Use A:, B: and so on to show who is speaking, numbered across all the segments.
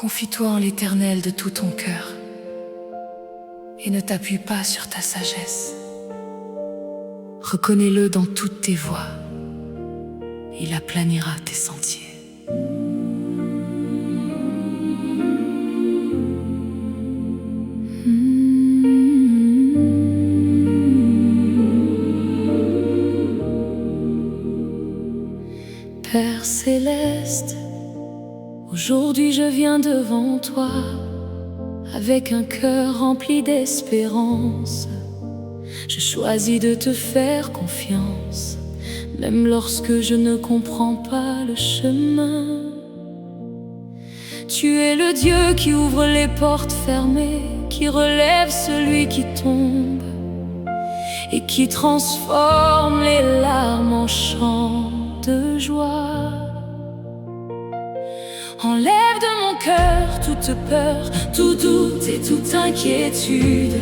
A: Confie-toi en l'Éternel de tout ton cœur et ne t'appuie pas sur ta sagesse. Reconnais-le dans toutes tes voies, il aplanira tes sentiers. Père céleste, aujourd'hui je viens devant toi avec un cœur rempli d'espérance. Je choisis de te faire confiance, même lorsque je ne comprends pas le chemin. Tu es le Dieu qui ouvre les portes fermées, qui relève celui qui tombe et qui transforme les larmes en chants de joie. Enlève de mon cœur toute peur, tout doute et toute inquiétude.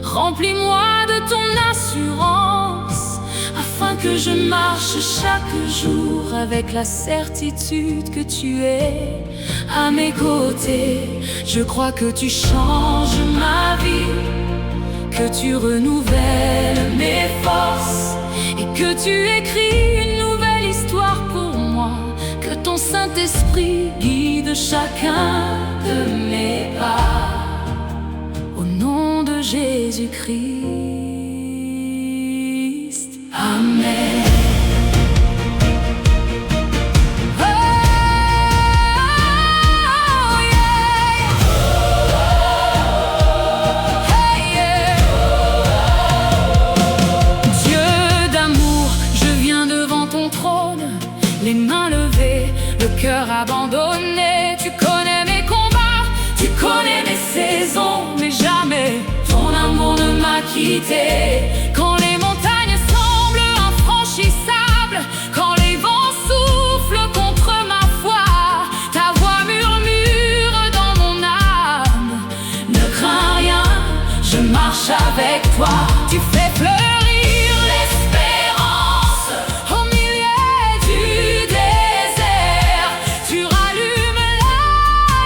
A: Remplis-moi de ton assurance, afin que je marche chaque jour avec la certitude que tu es à mes côtés. Je crois que tu changes ma vie, que tu renouvelles mes forces et que tu écris une nouvelle histoire pour moi. Que ton Saint-Esprit guide chacun de mes pas. Au nom de Jésus-Christ, Amen. Les mains levées, le cœur abandonné. Tu connais mes combats, tu connais mes saisons, mais jamais ton amour ne m'a quitté. Quand les montagnes semblent infranchissables, quand les vents soufflent contre ma foi, ta voix murmure dans mon âme. Ne crains rien, je marche avec toi. Tu fais fleurir l'espérance au milieu du désert. Tu rallumes la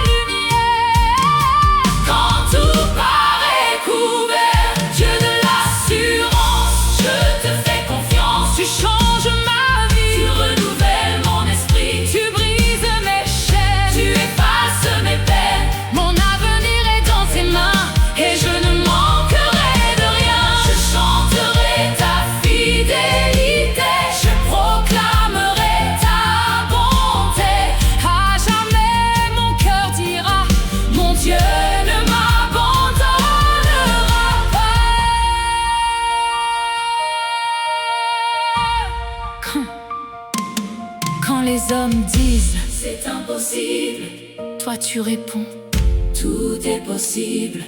A: lumière quand tout paraît couvert. Dieu de l'assurance, je te fais confiance. Tu changes ma vie, tu renouvelles mon esprit. Tu brises mes chaînes, tu effaces mes peines. Mon avenir est dans tes mains et je ne manquerai de rien. Je chanterai ta fidélité, je proclamerai ta bonté. À jamais mon cœur dira, mon Dieu ne m'abandonnera pas. Quand les hommes disent c'est impossible, toi tu réponds tout est possible.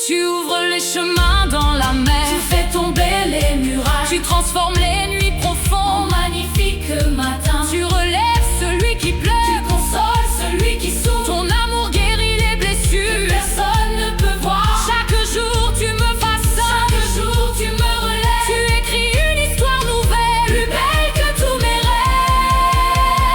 A: Tu ouvres les chemins dans la mer, tu fais tomber les murailles, tu transformes les nuits profondes en magnifiques matins. Tu relèves celui qui pleure, tu consoles celui qui souffre. Ton amour guérit les blessures que personne ne peut voir. Chaque jour tu me façonnes, chaque jour tu me relèves. Tu écris une histoire nouvelle, plus belle que tous mes rêves.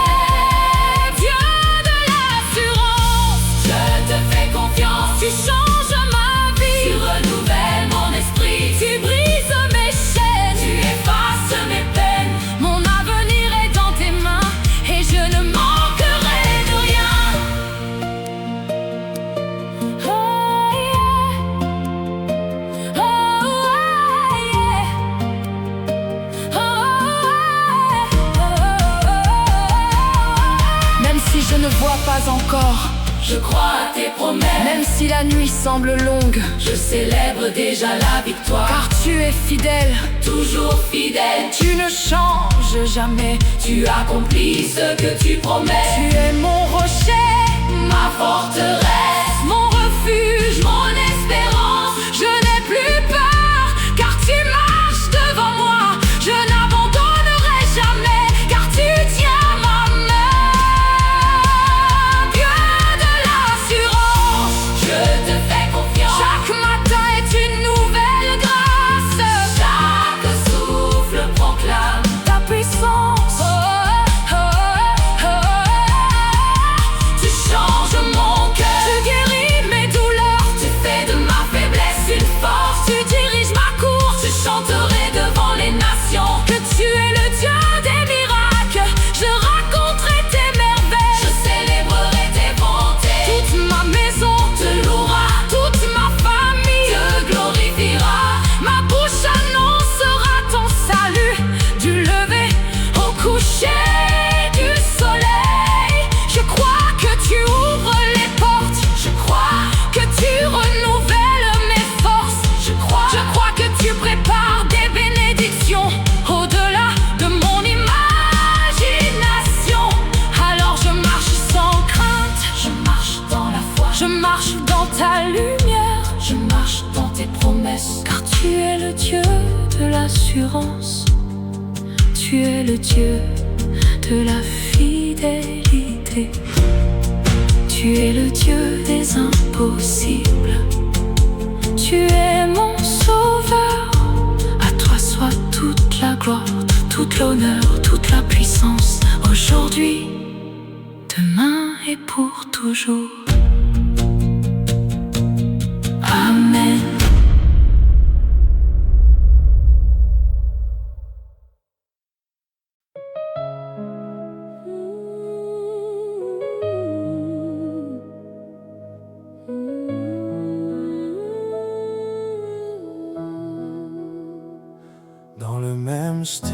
A: Dieu de l'assurance, je te fais confiance. Tu changes ma vie, tu renouvelles mon esprit. Tu brises mes chaînes, tu effaces mes peines. Mon avenir est dans tes mains et je ne manquerai de rien. Oh yeah. Oh yeah. Oh. Même si je ne vois pas encore, je crois à tes promesses. Même si la nuit semble longue, je célèbre déjà la victoire. Car tu es fidèle, toujours fidèle. Tu ne changes jamais, tu accomplis ce que tu promets. Tu es mon rocher, ma forteresse, mon refuge, mon espérance. Je n'ai plus peur, car tu marches devant moi. Je n'abandonnerai jamais, car tu tiens ma main. Dieu de l'assurance, je te fais confiance. Chaque matin est une nouvelle grâce. Chaque souffle proclame ta puissance. Oh, oh, oh, oh. Tu chantes Tu es le Dieu de l'assurance, tu es le Dieu de la fidélité. Tu es le Dieu des impossibles, tu es mon sauveur. À toi soit toute la gloire, toute l'honneur, toute la puissance, aujourd'hui, demain et pour toujours. Amen.
B: Dans le même style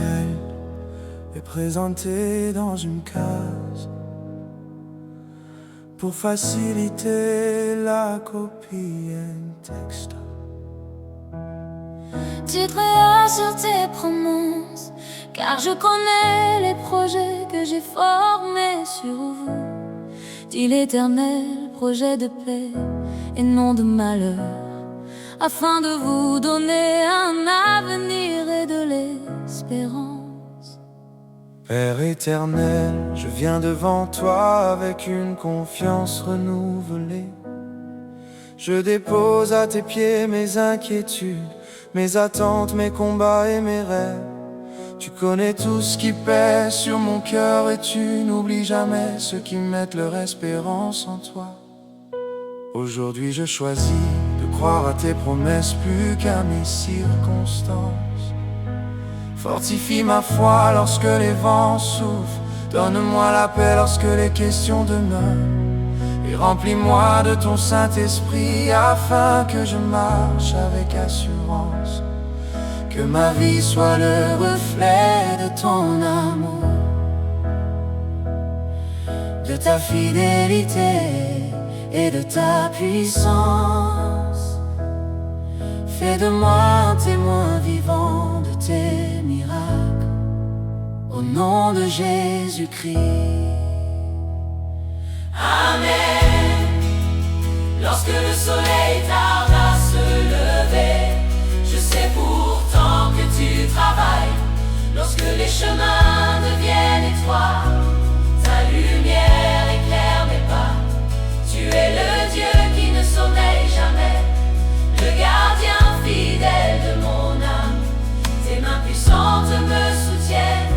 B: et présenté dans une case pour faciliter la copie et texte.
A: Tu te réasses sur tes promesses, car je connais les projets que j'ai formés sur vous, dit l'Éternel, projet de paix et non de malheur, afin de vous donner un avenir et de l'espérance.
B: Père éternel, je viens devant toi avec une confiance renouvelée. Je dépose à tes pieds mes inquiétudes, mes attentes, mes combats et mes rêves. Tu connais tout ce qui pèse sur mon cœur et tu n'oublies jamais ceux qui mettent leur espérance en toi. Aujourd'hui je choisis de croire à tes promesses plus qu'à mes circonstances. Fortifie ma foi lorsque les vents souffrent, donne-moi la paix lorsque les questions demeurent, et remplis-moi de ton Saint-Esprit afin que je marche avec assurance. Que ma vie soit le reflet de ton amour, de ta fidélité et de ta puissance. Fais de moi un témoin vivant de tes miracles, au nom de Jésus-Christ. Amen. Lorsque le soleil tarde à se lever, je sais pourtant que tu travailles. Lorsque les chemins deviennent étroits, ta lumière éclaire mes pas. Tu es le Dieu qui ne sommeille jamais, le gardien fidèle de mon âme. Tes mains puissantes me soutiennent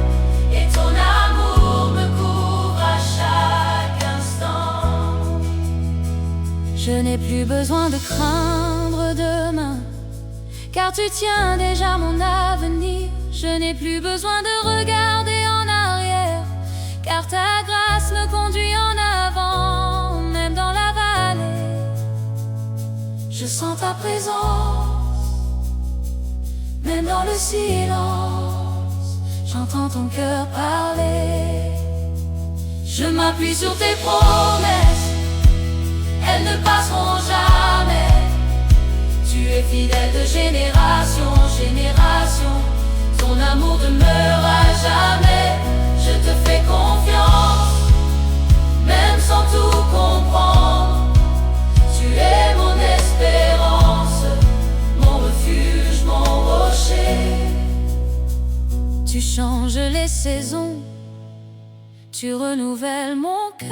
B: et ton amour me couvre à chaque instant. Je n'ai plus besoin de craindre demain, car tu tiens déjà mon avenir. Je n'ai plus besoin de regarder en arrière, car ta grâce me conduit en avant, même dans la vallée. Je sens ta présence, même dans le silence. J'entends ton cœur parler. Je m'appuie sur tes promesses, elles ne passeront jamais. Tu es fidèle de génération en génération, ton amour demeure à jamais. Je te fais confiance, même sans tout comprendre. Tu es mon espérance, mon refuge, mon rocher. Tu changes les saisons, tu renouvelles mon cœur.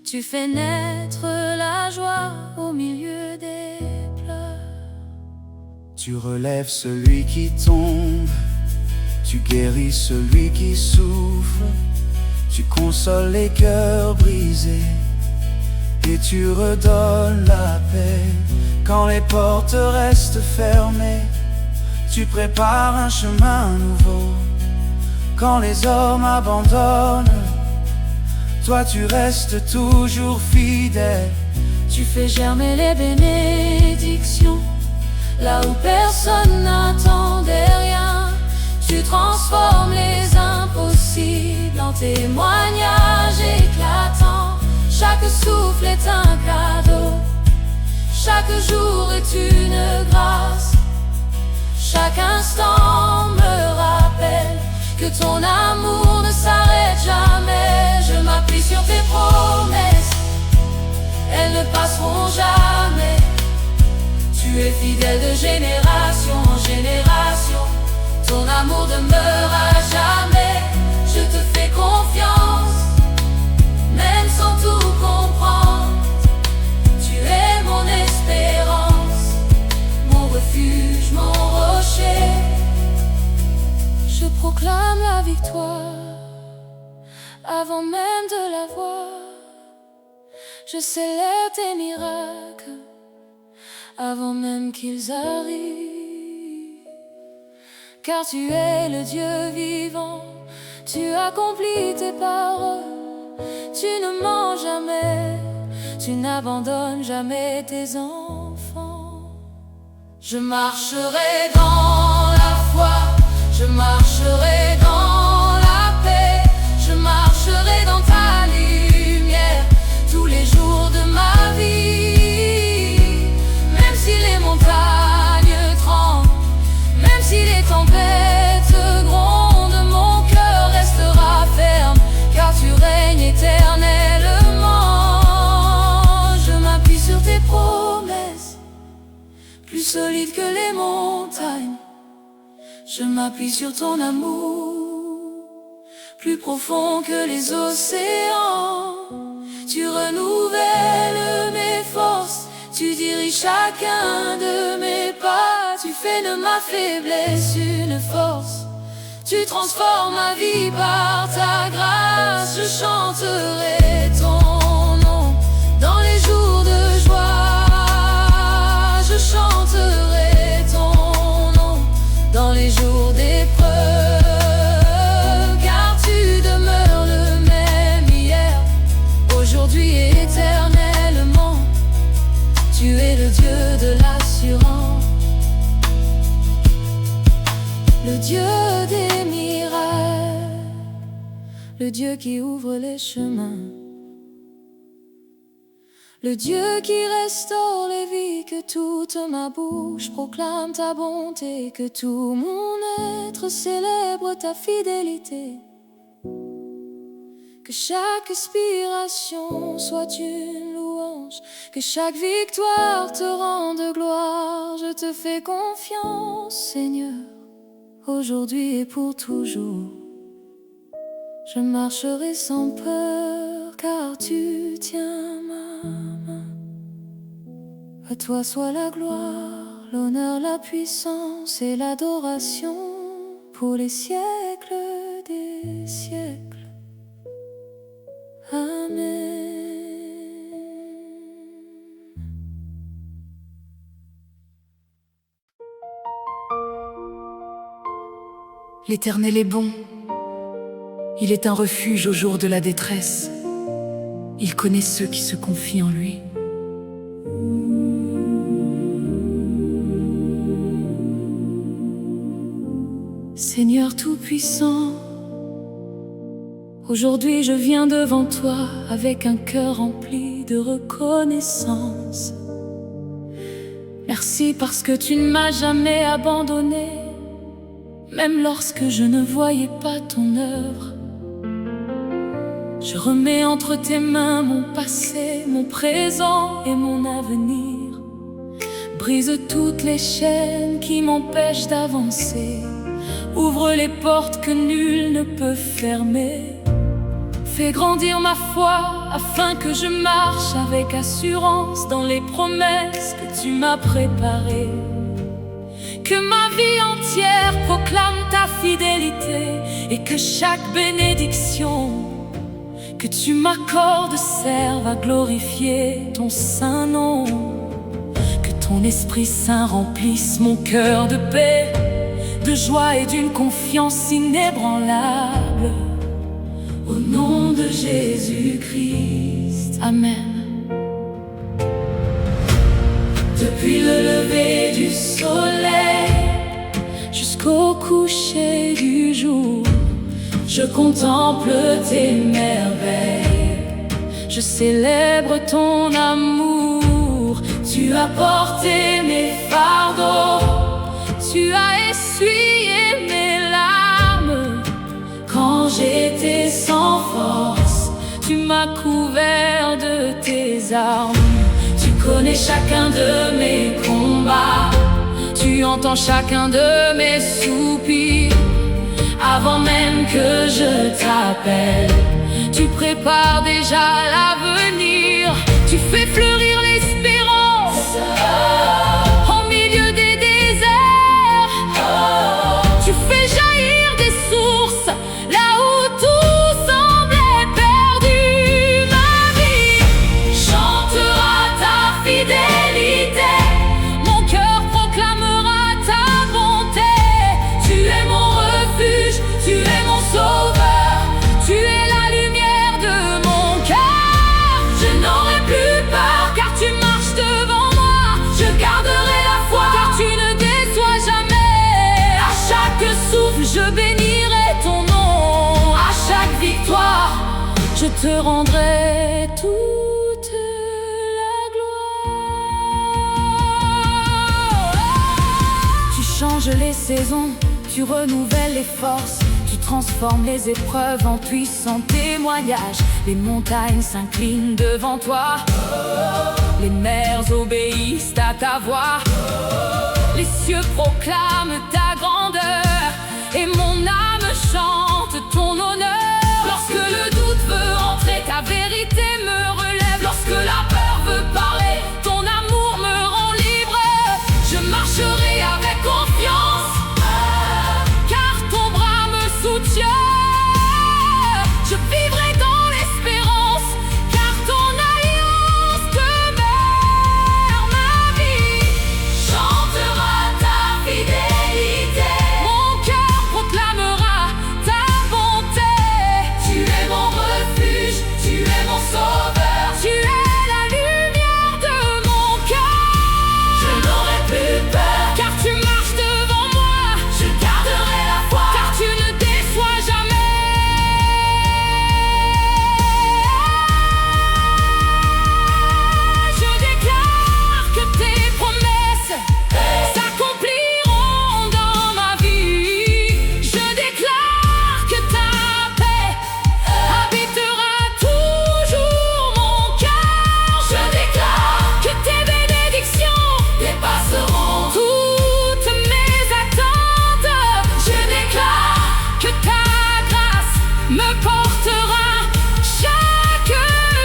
B: Tu fais naître la joie au milieu des pleurs. Tu relèves celui qui tombe, tu guéris celui qui souffre. Tu consoles les cœurs brisés et tu redonnes la paix. Quand les portes restent fermées, tu prépares un chemin nouveau. Quand les hommes abandonnent, toi tu restes toujours fidèle.
A: Tu fais germer les bénédictions là où personne n'attendait rien. Tu transformes les impossibles en témoignages éclatants. Chaque souffle est un cadeau, chaque jour est une grâce. Chaque instant me rappelle que ton amour ne s'arrête jamais. Je m'appuie sur tes promesses, elles ne passeront jamais. Tu es
B: fidèle de génération en génération. Ton amour demeure à jamais. Je te fais confiance, même sans tout comprendre. Tu es mon espérance, mon refuge, mon rocher.
A: Je proclame la victoire avant même de la voir. Je célèbre tes miracles avant même qu'ils arrivent. Car tu es le Dieu vivant, tu accomplis tes paroles. Tu ne mens jamais, tu n'abandonnes jamais tes enfants.
B: Je marcherai dans la foi, je marcherai dans la paix, je marcherai dans ta lumière tous les jours de ma vie. Même si les montagnes tremblent, même si les tempêtes grondent, mon cœur restera ferme, car tu règnes éternellement. Je m'appuie sur tes promesses, plus solides que les montagnes. Je m'appuie sur ton amour, plus profond que les océans. Tu renouvelles mes forces, tu diriges chacun de mes pas. Tu fais de ma faiblesse une force, tu transformes ma vie par ta grâce. Je chanterai ton nom dans les jours de joie. Je chanterai ton nom dans les jours d'épreuve, car tu demeures le même hier, aujourd'hui et éternellement. Tu es le Dieu de l'assurance, le Dieu des miracles, le Dieu qui ouvre les chemins, le Dieu qui restaure les vies. Que toute ma bouche proclame ta bonté, que tout mon être célèbre ta fidélité. Que chaque inspiration soit une louange, que chaque victoire te rende gloire. Je te fais confiance, Seigneur, aujourd'hui et pour toujours. Je marcherai sans peur, car tu tiens ma main. À toi soit la gloire, l'honneur, la puissance et l'adoration pour les siècles des siècles. Amen.
C: L'Éternel est bon, il est un refuge au jour de la détresse. Il connaît ceux qui se confient en lui. Seigneur Tout-Puissant, aujourd'hui je viens devant toi avec un cœur rempli de reconnaissance. Merci parce que tu ne m'as jamais abandonné, même lorsque je ne voyais pas ton œuvre. Je remets entre tes mains mon passé, mon présent et mon avenir. Brise toutes les chaînes qui m'empêchent d'avancer. Ouvre les portes que nul ne peut fermer. Fais grandir ma foi afin que je marche avec assurance dans les promesses que tu m'as préparées. Que ma vie entière proclame ta fidélité et que chaque bénédiction que tu m'accordes serve à glorifier ton saint nom. Que ton Esprit Saint remplisse mon cœur de paix, de joie et d'une confiance inébranlable. Au nom de Jésus-Christ, Amen. Depuis le lever du soleil jusqu'au coucher du jour, je contemple tes merveilles, je célèbre ton amour. Tu as porté mes fardeaux, tu as essuyé mes larmes. Quand j'étais sans force, tu m'as couvert de tes armes. Tu connais chacun de mes combats. Tu entends chacun de mes soupirs. Avant même que je t'appelle, tu prépares déjà l'avenir. Tu fais fleurir l'espérance au milieu des déserts. Tu fais jaillir des sources là où tout semblait perdu. Ma vie chantera ta fidélité. Mon cœur proclamera ta bonté. Tu es mon refuge, tu es mon sauveur. Tu es la lumière de mon cœur. Je n'aurai plus peur car tu marches devant moi. Je garderai la foi car tu ne déçois jamais. À chaque souffle je bénirai ton nom. À chaque victoire je te rendrai toute la gloire. Tu changes les saisons, tu renouvelles les forces. Tu transformes les épreuves en puissants témoignages. Les montagnes s'inclinent devant toi. Les mers obéissent à ta voix. Les cieux proclament ta grandeur. Et mon âme chante ton honneur. Lorsque le doute veut entrer, ta vérité me relève. Lorsque la peur veut parler, ton amour me rend libre. Je marcherai avec confiance car ton bras me soutient. Je vivrai dans l'espérance car ton alliance demeure. Ma vie chantera ta fidélité. Mon cœur proclamera ta bonté. Tu es mon refuge, tu es mon sauveur. Tu es la lumière de mon cœur. Je n'aurai plus peur car tu marches devant moi. Je garderai la foi car tu ne déçois jamais. Je déclare que tes promesses s'accompliront dans ma vie. Je déclare que ta paix habitera toujours mon cœur. Je déclare que tes bénédictions dépasseront toutes mes attentes. Je déclare que ta grâce me portera chaque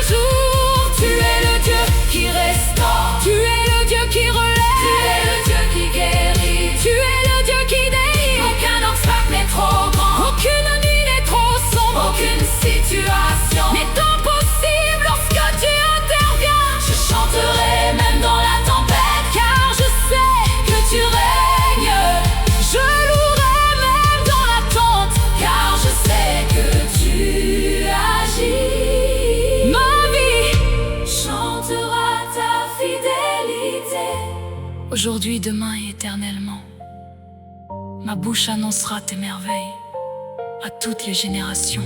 C: jour. Tu es le Dieu qui restaure. Tu es le Dieu qui relève. Tu es le Dieu qui guérit. Tu es le Dieu qui délivre. Aucun obstacle n'est trop grand. Aucune nuit n'est trop sombre. Aucune situation n'est impossible lorsque tu interviens. Je chanterai même dans la tempête car je sais que tu règnes. Je louerai même dans l'attente car je sais que tu agis. Ma vie chantera ta fidélité. Aujourd'hui, demain et éternellement, ma bouche annoncera tes merveilles à toutes les générations.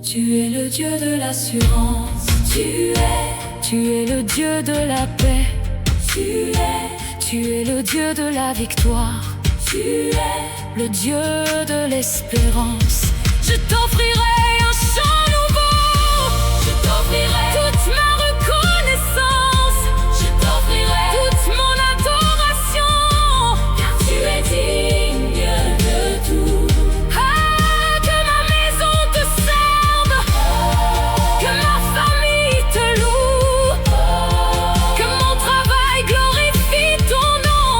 C: Tu es le Dieu de l'assurance. Tu es le Dieu de la paix. Tu es le Dieu de la victoire. Tu es le Dieu de l'espérance. Je t'offrirai un chant nouveau. Je t'offrirai toute ma reconnaissance. Je t'offrirai toute mon adoration car tu es digne de tout. Ah, que ma maison te serve, que ma famille te loue, que mon travail glorifie ton nom,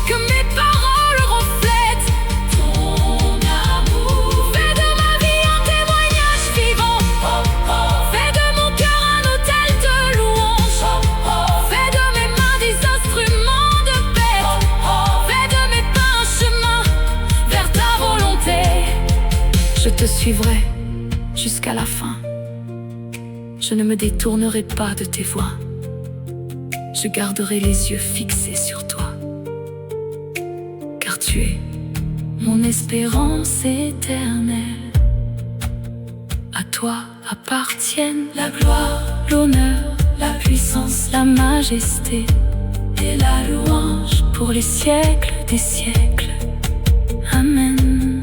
C: que mes paroles reflètent ton amour. Fais de ma vie un témoignage vivant. Fais de mon cœur un autel de louange. Fais de mes mains des instruments de paix. Fais de mes pas un chemin vers ta volonté. Je te suivrai jusqu'à la fin. Je ne me détournerai pas de tes voies. Je garderai les yeux fixés sur toi, car tu es mon espérance éternelle. À toi appartiennent la gloire, l'honneur, la puissance, la majesté et la louange pour les siècles des siècles. Amen.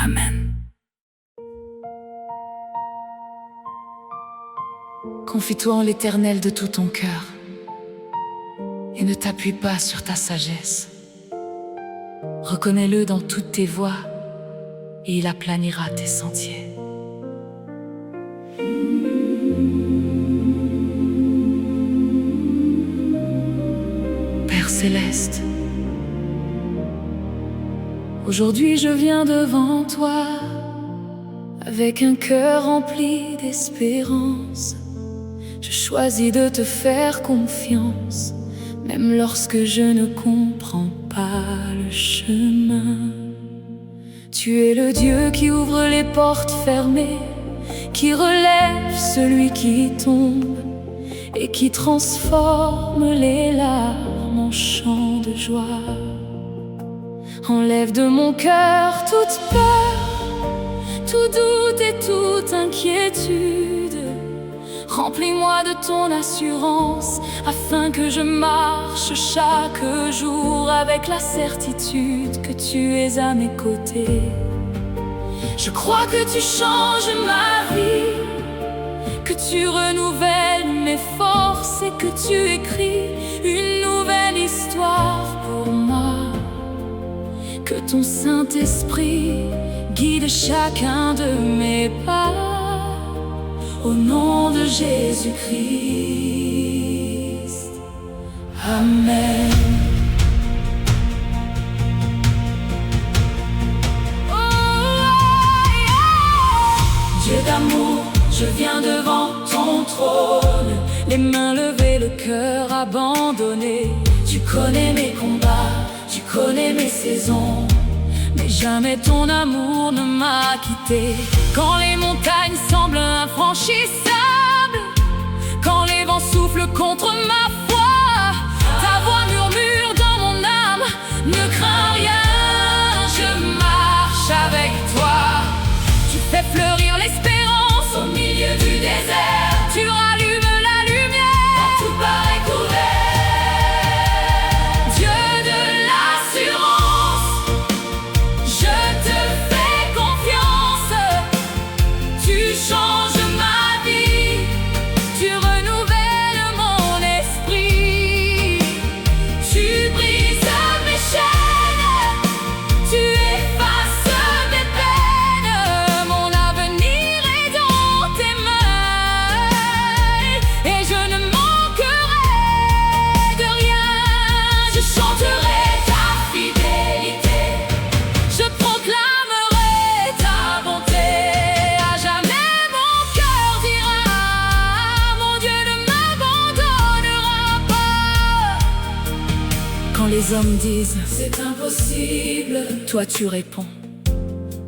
C: Amen. Confie-toi en l'Éternel de tout ton cœur et ne t'appuie pas sur ta sagesse. Reconnais-le dans toutes tes voies et il aplanira tes sentiers. Père céleste, aujourd'hui je viens devant toi avec un cœur rempli d'espérance. Je choisis de te faire confiance, même lorsque je ne comprends pas le chemin. Tu es le Dieu qui ouvre les portes fermées, qui relève celui qui tombe et qui transforme les larmes en chants de joie. Enlève de mon cœur toute peur, tout doute et toute inquiétude. Remplis-moi de ton assurance, afin que je marche chaque jour avec la certitude que tu es à mes côtés. Je crois que tu changes ma vie, que tu renouvelles mes forces et que tu écris une nouvelle histoire pour moi. Que ton Saint-Esprit guide chacun de mes pas. Au nom de Jésus-Christ, Amen. Dieu d'amour, je viens devant ton trône, les mains levées, le cœur abandonné. Tu connais mes combats, tu connais mes saisons, mais jamais ton amour ne m'a quitté. Quand les montagnes semblent infranchissables, quand les vents soufflent contre ma foi, ta voix murmure dans mon âme, ne crains rien, je marche avec toi. Tu fais fleurir l'espérance au milieu du désert, tu rallumes la lumière quand tout paraît couvert. Dieu de l'assurance, je te fais confiance. Tu changes ma vie, tu renouvelles mon esprit. Tu brises mes chaînes, tu effaces mes peines. Mon avenir est dans tes mains et je ne manquerai de rien. Je chanterai ta fidélité, je proclamerai ta bonté. À jamais mon cœur dira, mon Dieu ne m'abandonnera pas. Quand les hommes disent c'est impossible, toi tu réponds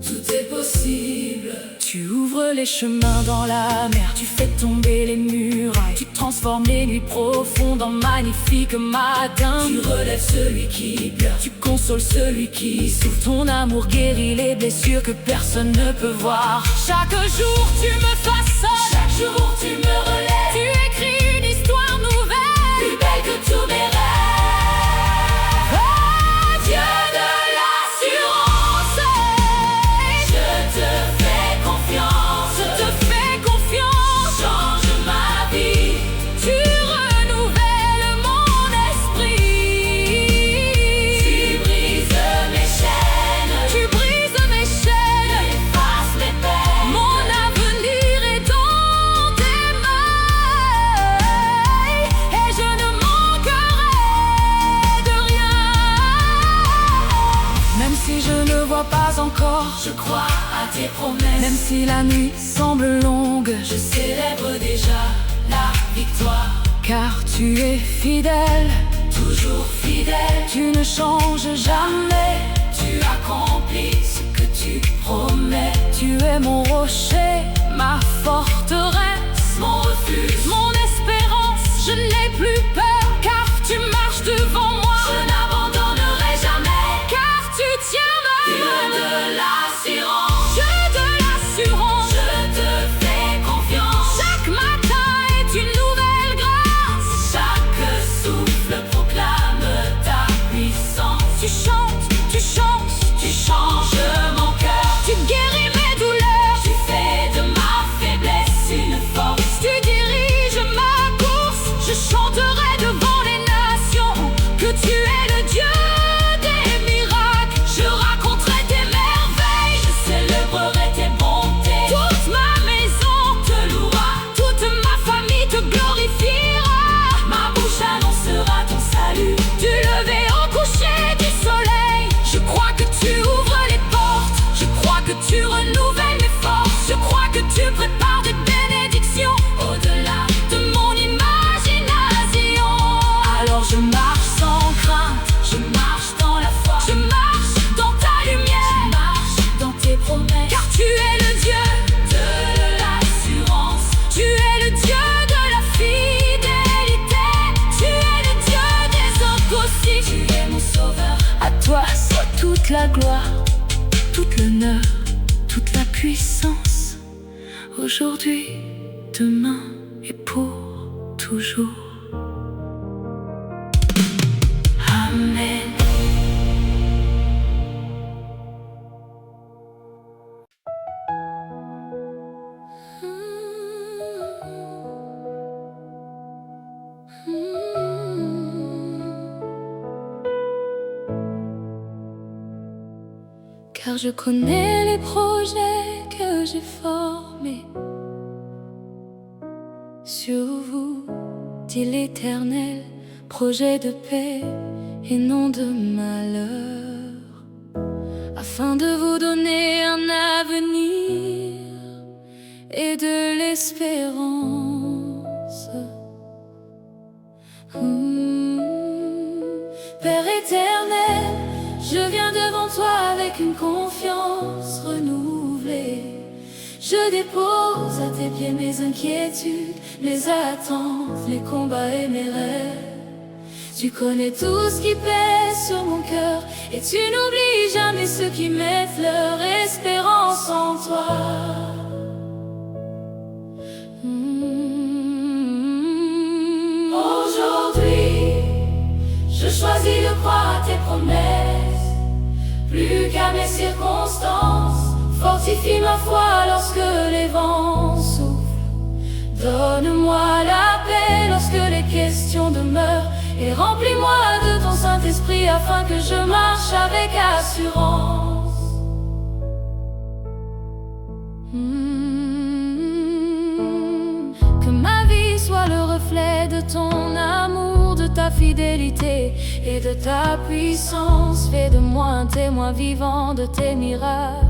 C: tout est possible. Tu ouvres les chemins dans la mer, tu fais tomber les murailles, tu transformes les nuits profondes en magnifiques matins. Tu relèves celui qui pleure, tu consoles celui qui souffre. Ton amour guérit les blessures que personne ne peut voir. Chaque jour tu me façonnes, chaque jour tu me relèves. Tu écris une histoire nouvelle, plus belle que tous mes rêves. Oh, Dieu de l'assurance, je te fais confiance. Je te fais confiance. Change ma vie, tu renouvelles mon esprit. Tu brises mes chaînes, tu brises mes chaînes, effaces mes peines. Mon avenir est dans tes mains et je ne manquerai de rien. Même si je ne vois pas encore, je crois à tes promesses. Même si la nuit semble longue, je célèbre déjà la victoire. Car tu es fidèle, toujours fidèle. Tu ne changes jamais, tu accomplis ce que tu promets. Tu es mon rocher, ma forteresse, mon refuge, mon espérance. Je n'ai plus peur car tu marches devant moi. Je n'abandonnerai jamais car tu tiens ma main. Dieu de l'assurance, Dieu de l'assurance, je te fais confiance. Chaque matin est une nouvelle grâce, chaque souffle proclame ta puissance. Tu chantes, tu chantes, tu changes mon cœur. Tu guéris mes douleurs, tu fais de ma faiblesse une force. Tu diriges toute la gloire, tout l'honneur, toute la puissance, aujourd'hui, demain et pour toujours. Amen. Car je connais les projets que j'ai formés sur vous, dit l'Éternel, projets de paix et non de malheur, afin de vous donner un avenir et de l'espérance. Père éternel, je viens devant toi avec une confiance renouvelée. Je dépose à tes pieds mes inquiétudes, mes attentes, mes combats et mes rêves. Tu connais tout ce qui pèse sur mon cœur, et tu n'oublies jamais ceux qui mettent leur espérance en toi. Aujourd'hui, je choisis de croire à tes promesses, plus qu'à mes circonstances. Fortifie ma foi lorsque les vents soufflent. Donne-moi la paix lorsque les questions demeurent, et remplis-moi de ton Saint-Esprit afin que je marche avec assurance. Que ma vie soit le reflet de ton amour, de ta fidélité et de ta puissance. Fais de moi un témoin vivant de tes miracles.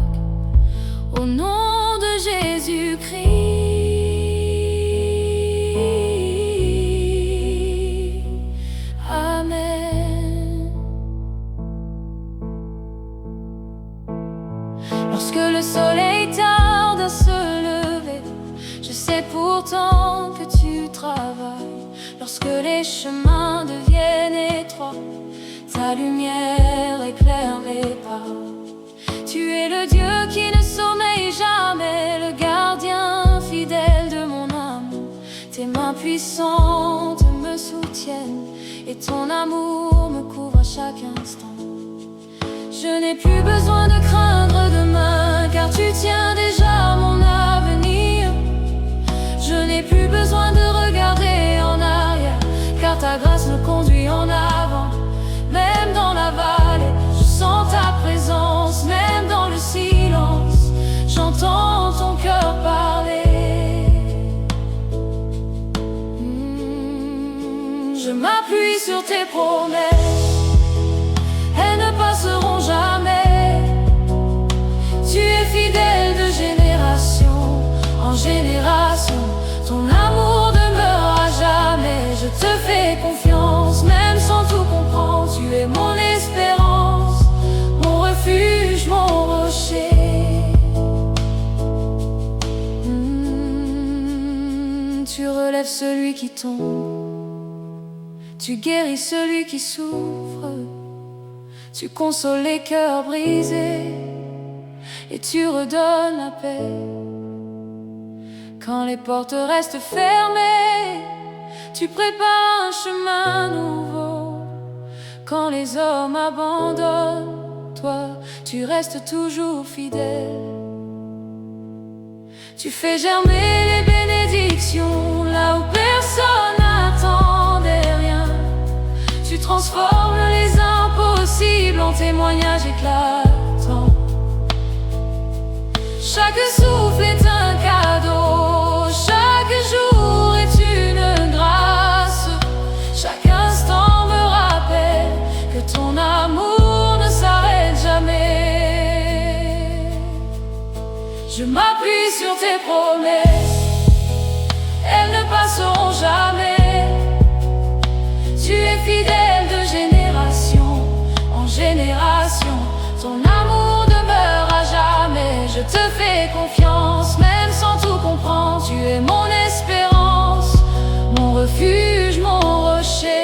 C: Au nom de Jésus-Christ. Amen. Lorsque le soleil tarde à se lever, je sais pourtant que tu travailles. Lorsque les chemins deviennent étroits, ta lumière éclaire mes pas. Tu es le Dieu qui ne sommeille jamais, le gardien fidèle de mon âme. Tes mains puissantes me soutiennent, et ton amour me couvre à chaque instant. Je n'ai plus besoin de craindre demain, car tu tiens déjà mon avenir. Je n'ai plus besoin de regarder en arrière, car ta grâce me conduit en avant. Même dans la vallée, je sens ta présence. Même dans le silence, j'entends ton cœur parler. Je m'appuie sur tes promesses, elles ne passeront jamais. Tu es fidèle de génération en génération. Ton amour demeure à jamais. Je te fais confiance, même sans tout comprendre. Tu es mon espérance, mon refuge, mon rocher. Tu relèves celui qui tombe, tu guéris celui qui souffre. Tu consoles les cœurs brisés, et tu redonnes la paix. Quand les portes restent fermées, tu prépares un chemin nouveau. Quand les hommes abandonnent, toi, tu restes toujours fidèle. Tu fais germer les bénédictions là où personne n'attendait rien. Tu transformes les impossibles en témoignages éclatants. Chaque souffle est un cadeau, chaque jour est une grâce. Chaque instant me rappelle que ton amour ne s'arrête jamais. Je m'appuie sur tes promesses, elles ne passeront jamais. Tu es fidèle de génération en génération. Ton amour demeure à jamais. Je te fais confiance, même sans tout comprendre. Tu es mon espérance, mon refuge, mon rocher.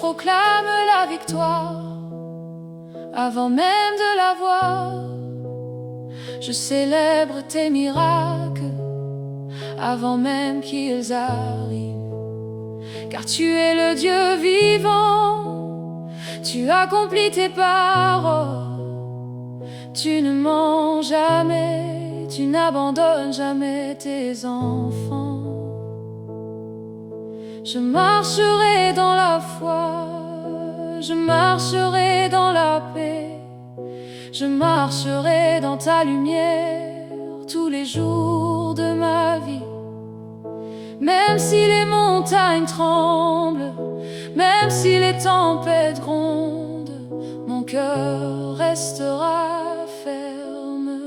C: proclame la victoire. Avant même de la voir, je célèbre tes miracles. Avant même qu'ils arrivent, car tu es le Dieu vivant. Tu accomplis tes paroles. Tu ne mens jamais, tu n'abandonnes jamais tes enfants. Je marcherai dans la foi, je marcherai dans la paix, je marcherai dans ta lumière tous les jours de ma vie. Même si les montagnes tremblent, même si les tempêtes grondent, mon cœur restera ferme,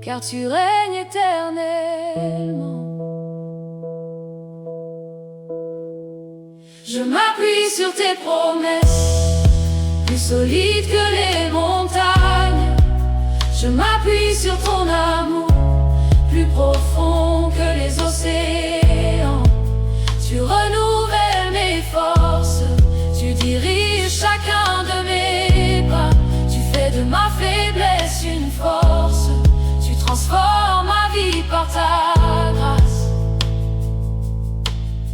C: car tu règnes éternellement. Je m'appuie sur tes promesses, plus solides que les montagnes. Je m'appuie sur ton amour, plus profond que les océans. Tu renouvelles mes forces, tu diriges chacun de mes pas. Tu fais de ma faiblesse une force, tu transformes ma vie par ta grâce.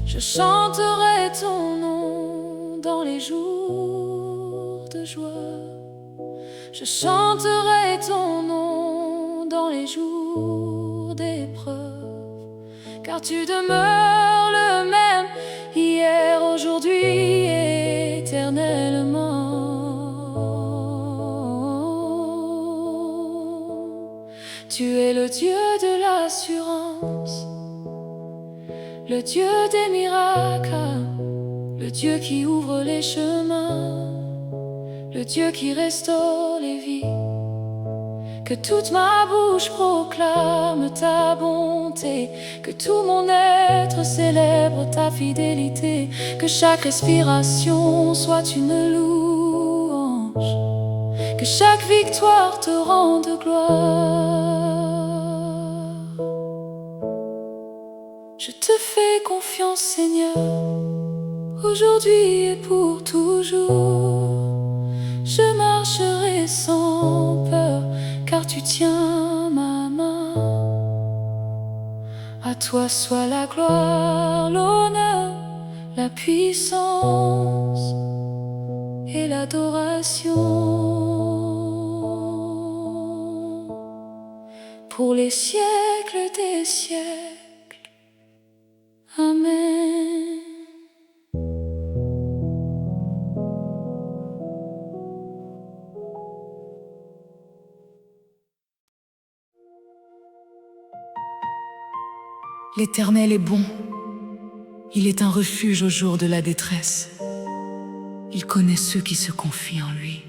C: Je chanterai ton nom dans les jours de joie. Je chanterai ton nom dans les jours d'épreuve, car tu demeures le même, hier, aujourd'hui et éternellement. Tu es le Dieu de l'assurance, le Dieu des miracles, le Dieu qui ouvre les chemins, le Dieu qui restaure les vies. Que toute ma bouche proclame ta bonté, que tout mon être célèbre ta fidélité, que chaque respiration soit une louange, que chaque victoire te rende gloire. Je te fais confiance, Seigneur, aujourd'hui et pour toujours. Je marcherai sans peur, car tu tiens ma main. À toi soit la gloire, l'honneur, la puissance et l'adoration pour les siècles des siècles. Amen.
A: L'Éternel est bon, il est un refuge au jour de la détresse. Il connaît ceux qui se confient en lui.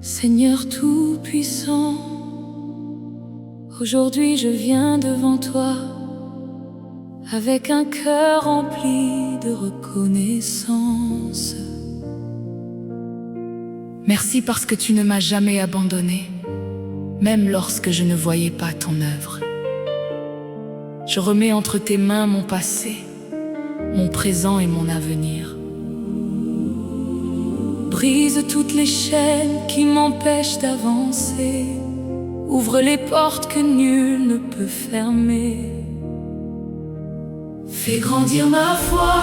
C: Seigneur Tout-Puissant, aujourd'hui je viens devant toi avec un cœur rempli de reconnaissance.
A: Merci parce que tu ne m'as jamais abandonné, même lorsque je ne voyais pas ton œuvre. Je remets entre tes mains mon passé, mon présent et mon avenir.
C: Brise toutes les chaînes qui m'empêchent d'avancer. Ouvre les portes que nul ne peut fermer. Fais grandir ma foi,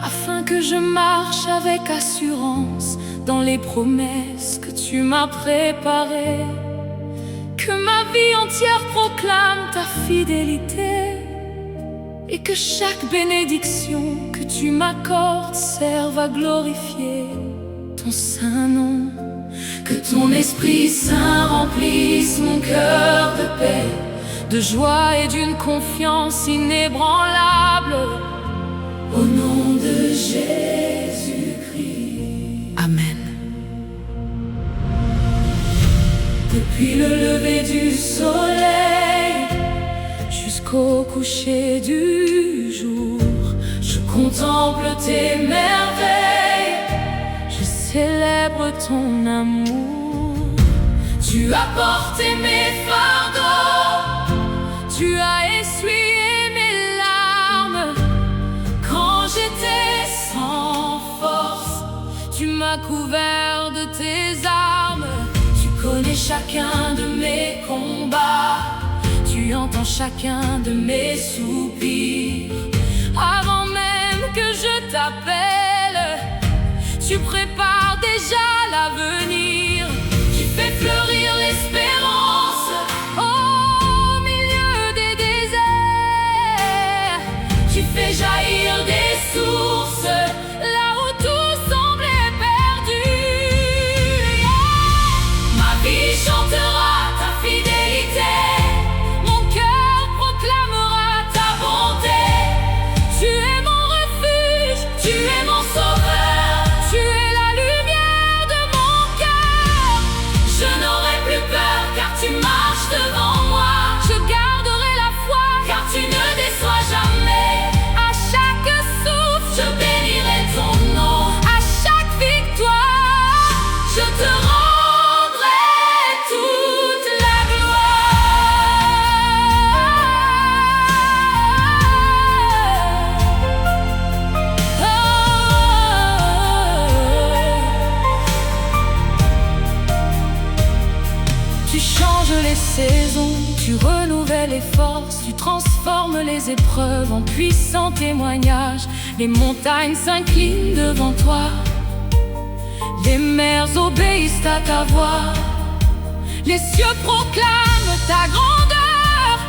C: afin que je marche avec assurance dans les promesses que tu m'as préparées. Que ma vie entière proclame ta fidélité, et que chaque bénédiction que tu m'accordes serve à glorifier ton saint nom. Que ton Esprit Saint remplisse mon cœur de paix, de joie et d'une confiance inébranlable. Au nom de Jésus-Christ.
A: Amen.
C: Depuis le lever du soleil jusqu'au coucher du jour, je contemple tes merveilles, je célèbre ton amour. Tu as porté mes fardeaux, chacun de mes combats. Tu entends chacun de mes soupirs. Avant même que je t'appelle, tu prépares déjà l'avenir. Tu fais fleurir l'espérance au milieu des déserts. Tu fais jaillir des sources là où tout semblait perdu. Ma vie chantera ta fidélité. Mon cœur proclamera ta bonté. Tu es mon refuge, tu es mon sauveur. Tu es la lumière de mon cœur. Je n'aurai plus peur car tu marches devant moi. Je garderai la foi car tu ne déçois jamais. À chaque souffle, je bénirai ton nom. À chaque victoire, je te rendrai toute la gloire. Tu changes les saisons, tu renouvelles les forces, tu transformes les épreuves en puissants témoignages. Les montagnes s'inclinent devant toi, les mers obéissent à ta voix. Les cieux proclament ta grandeur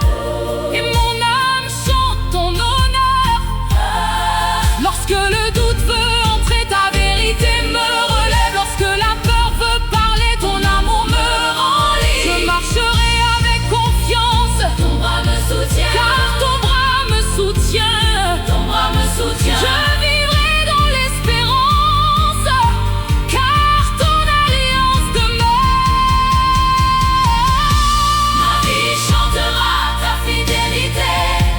C: et mon âme chante ton honneur. Lorsque le doute veut entrer, ta vérité me relève. Lorsque la peur veut parler, ton amour me rend libre. Je marcherai avec confiance,
B: Ton bras me soutient,
C: car ton bras me soutient.
B: ton bras me soutient.
C: Je vivrai dans l'espérance, car ton alliance demeure.
B: Ma vie chantera ta fidélité.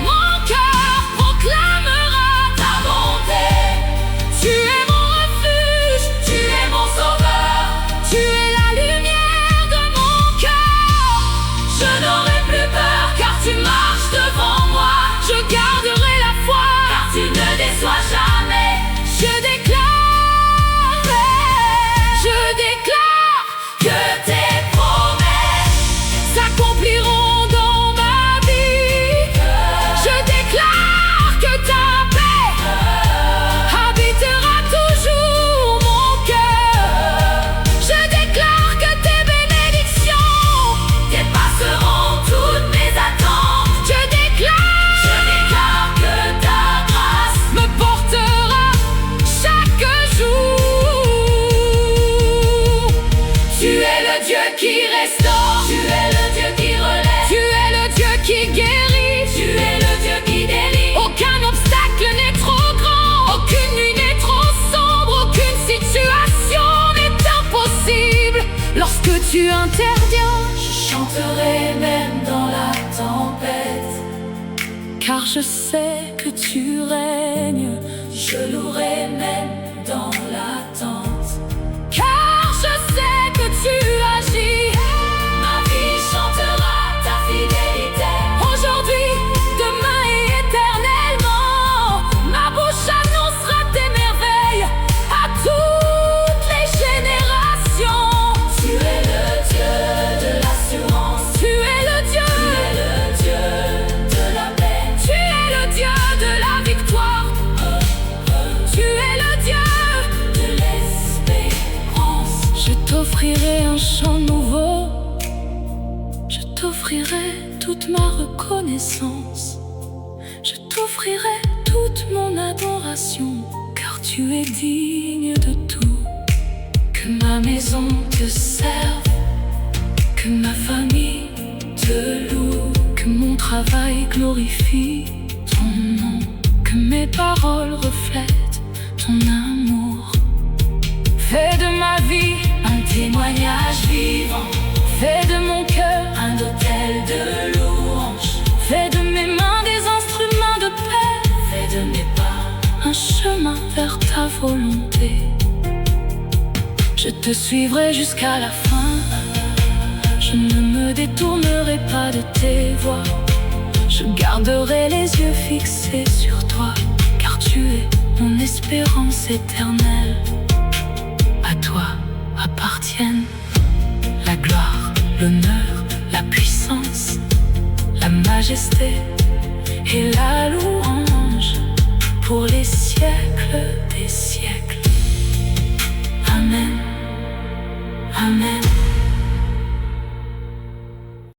C: Mon cœur proclamera
B: Ta bonté,
C: tu es mon refuge,
B: tu es mon sauveur.
C: tu es la lumière de mon cœur.
B: Je n'aurai plus peur car tu marches devant moi.
C: Je garderai la foi,
B: Car tu ne déçois jamais.
C: je déclare
B: Que tes promesses
C: s'accompliront dans ma vie. Je déclare que ta paix habitera toujours mon cœur. Je déclare que tes bénédictions
B: dépasseront toutes mes attentes.
C: Je déclare
B: Je déclare que ta grâce
C: me portera chaque jour.
B: Tu es le Dieu qui restaure. Tu es le Dieu qui relève.
C: Tu es le Dieu qui guérit.
B: Tu es le Dieu qui délivre.
C: Aucun obstacle n'est trop grand, aucune nuit n'est trop sombre, aucune situation n'est impossible. Lorsque tu interviens,
B: Je chanterai même dans la tempête.
C: car je sais que tu règnes.
B: Je louerai même dans l'attente.
C: Car je sais que tu agis.
B: Ma vie chantera ta fidélité.
C: Aujourd'hui, demain et éternellement, ma bouche annoncera tes merveilles à toutes les générations.
B: Tu es le Dieu de l'assurance.
C: Tu es le Dieu,
B: Tu es le Dieu de la paix.
C: tu es le Dieu de la victoire. Tu es le Dieu
B: De l'espérance.
C: Je t'offrirai un chant nouveau. Je t'offrirai toute ma reconnaissance. Je t'offrirai toute mon adoration, car tu es digne de tout. Que ma maison te serve, que ma famille te loue, que mon travail glorifie ton nom, que mes paroles reflètent ton amour. Fais de ma vie un témoignage vivant. Fais de mon cœur
B: Un autel de louange.
C: fais de mes mains des instruments de paix.
B: Fais de mes pas
C: Un chemin vers ta volonté. Je te suivrai jusqu'à la fin. Je ne me détournerai pas de tes voies. Je garderai les yeux fixés sur toi, car tu es mon espérance éternelle. À toi appartiennent la gloire, l'honneur, la puissance, la majesté et la louange pour les siècles des siècles. Amen, Amen.